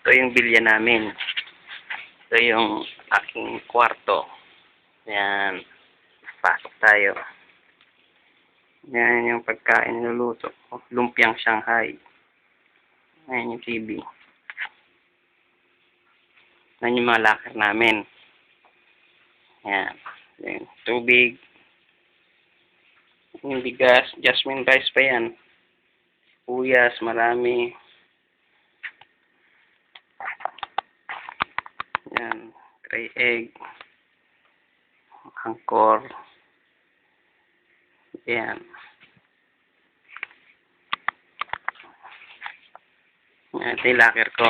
Ito yung bilya namin. Ito yung aking kwarto. Yan. Pasok tayo. Yan yung pagkain niluluto ko. Lumpiang Shanghai. Ayan yung TV. Yan yung mga locker namin. Yan. Yan. Tubig. Yung bigas. Jasmine rice pa yan. Uyas. Marami. Yan. Tray egg. Angkor. Yan. Yan. Ito yung locker ko.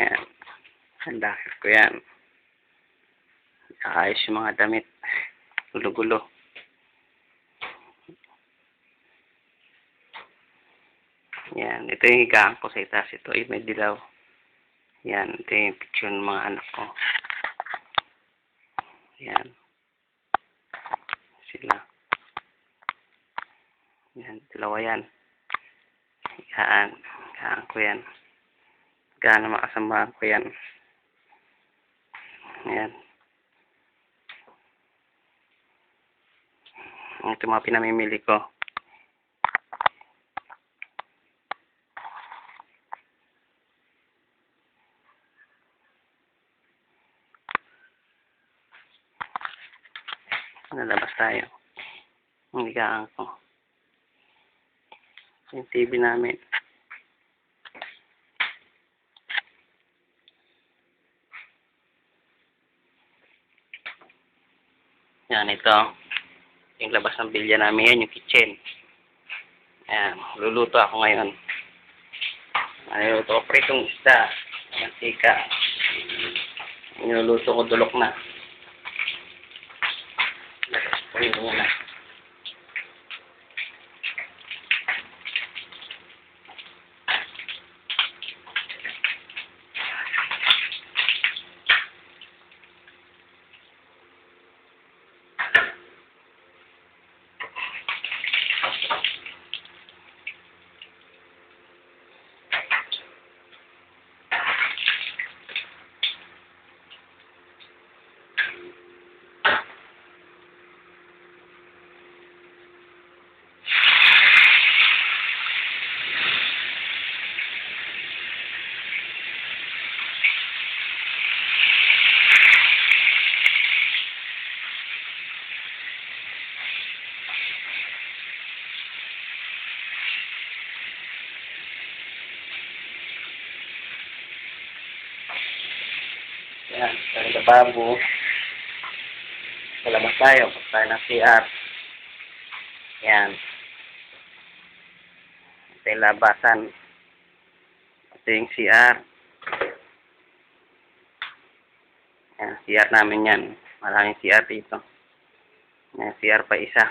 Yan. Ang locker ko yan. Ayos yung mga damit. Gulo-gulo. Yan. Ito yung higaan ko sa itaas. Ito ay may dilaw. Yan. Ito yung picture ng mga anak ko. Yan. Sila. Yan. Dalawa yan. Higaan. Higaan ko yan. Higaan na makasamahan ko yan. Yan. Ito mga pinamimili ko. Nalabas tayo. Ang higaan ko. Yung TV namin. Yan, ito. Yung labas ng bilya namin. Yan, yung kitchen. Yan, luluto ako ngayon. Luluto ko pritong isda. Mantika. Niluluto ko dulok na. Pwede muna. Yan, sa lababo. Palabas tayo. Pag tayo ng CR. Yan. Ito yung labasan. Ito yung CR. Yan, CR namin yan. Maraming CR dito. Yan, CR pa isa.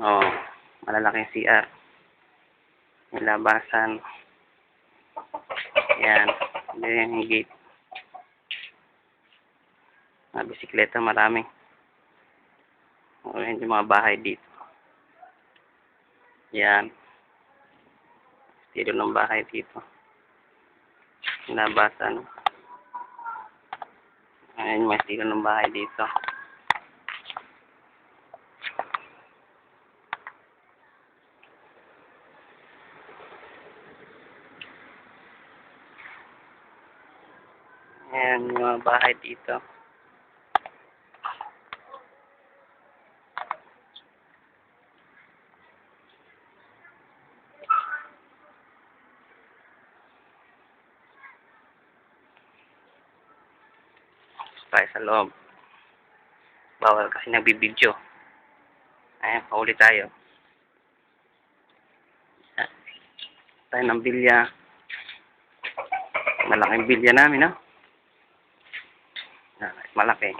Oh, malalaking CR. Yung labasan. Yan. Yan yung gate. Mga bisikleta marami. O, yan yung mga bahay dito. Yan. Estilo ng bahay dito. Labasan. Ayan yung estilo ng bahay dito. Ayan yung mga bahay dito. Tayo sa loob. Bawal kasi nagbibidyo. Ayan, pauli tayo. Tayo ng bilya. Malaking bilya namin, no? Malaki.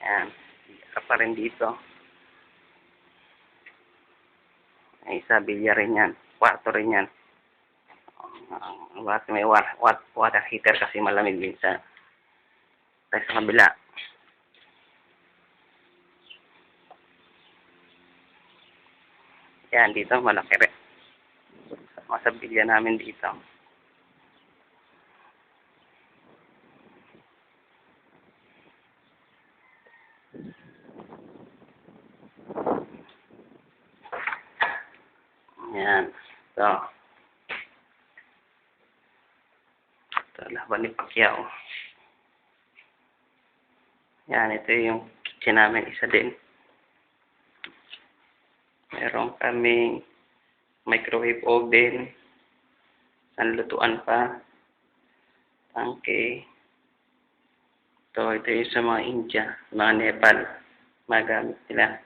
Ayan. Isa pa rin dito. Ay, isa, bilya rin yan. Kwarto rin yan. May water heater kasi malamig minsan. Tayo sa kabila. Yan, dito malaki rin. mga sabilya namin dito. Yan. Ito. Ito, laban ni Pacquiao. Yan, ito yung kitchen namin. Isa din. Meron kaming microwave oven. Sanlutuan pa. Tangke. Ito yung sa mga India, mga Nepal. Magamit nila.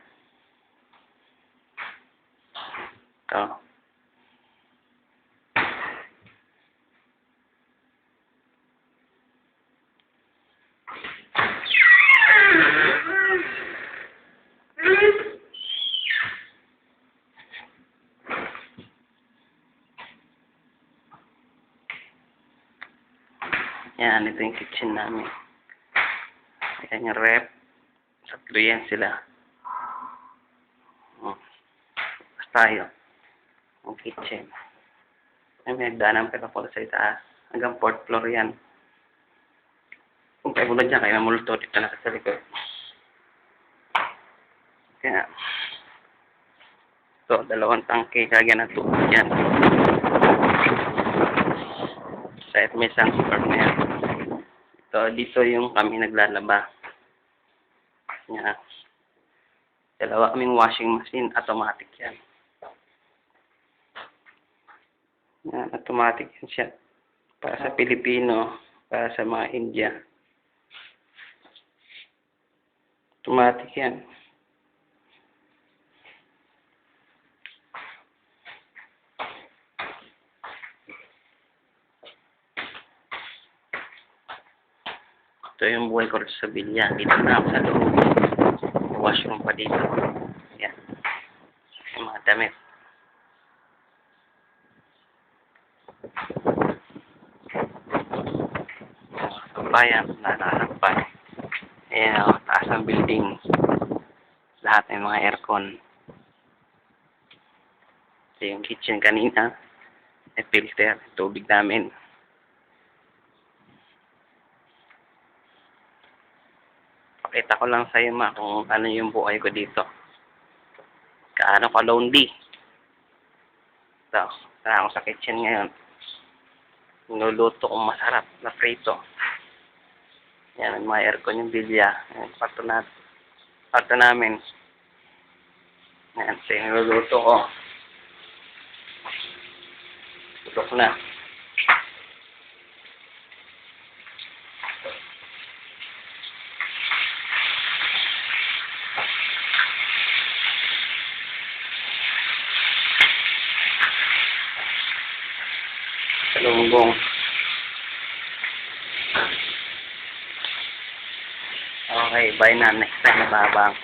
Ito. Yan, ito yung kitchen namin. Ayan yung rep. Tatlo yan sila. Tapos tayo. Ang kitchen. Ay, may nagdaanan pa po sa itaas. Hanggang 4th floor yan. Kung kayo mula dyan, kayo mamulto dito na sa likod. Kaya, ito, 2 tangke. Kagyan ng tubig yan. Kahit may isang floor na yan. Ito, dito yung kami naglalaba. Yan. 2 kaming washing machine. Automatic yan. Yan, automatic yan siya. Para sa Pilipino, para sa mga India. Automatic yan. Ito yung buhay ko sa bilya. Dito na ako sa loob. Washroom pa dito. Yan. Yung mga damit. Bayan, nalalampay. Ayan o, taas ng building. Lahat ng mga aircon. Ito yung kitchen kanina. May filter, tubig namin. Pakita ko lang sa iyo kung ano yung buhay ko dito. Kaano ka lonely. Ito, tara ako sa kitchen ngayon. Niluluto kong masarap na prito. Yan, ang mga aircon yung bilya. Yan, parto namin. Yan, so yung niluluto ko. Tutok na. Salunggong. Okay, bye na. Next time, mababang.